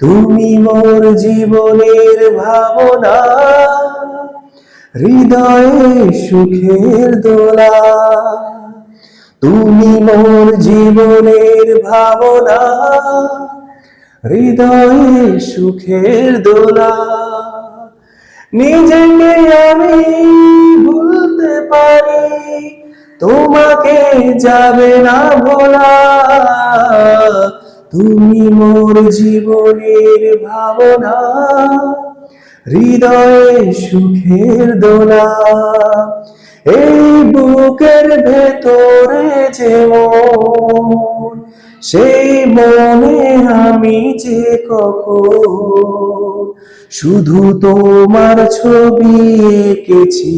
তুমি মোর জীবনের ভাবনা, হৃদয়ে সুখের দোলা। তুমি মোর জীবনের ভাবনা, হৃদয়ে সুখের দোলা। নিজেকে আমি ভুলতে পারি, তোমাকে যাবে না ভোলা। তুমি মোর জীবনের ভাবনা, হৃদয়ে সুখের দোলা। এই বুকের ভেতরে যে মন, সেই মনে আমি যে কখন শুধু তোমার ছবি এঁকেছি,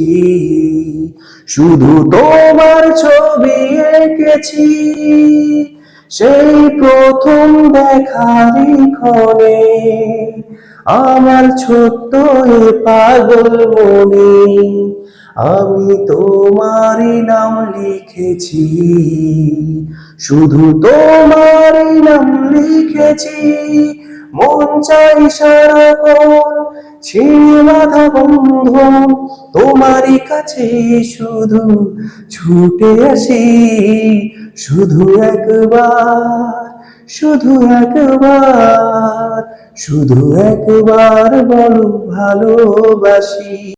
শুধু তোমার ছবি এঁকেছি। সেই প্রথম দেখারই ক্ষণে আমার ছোট্ট এ পাগল মনে আমি তোমারই নাম লিখেছি, শুধু তোমারই নাম লিখেছি। মন চাই সারাক্ষণ ছিঁড়ে বাঁধা বন্ধন, তোমারই কাছে শুধু ছুটে আসি। শুধু একবার, শুধু একবার, শুধু একবার বলো ভালোবাসি।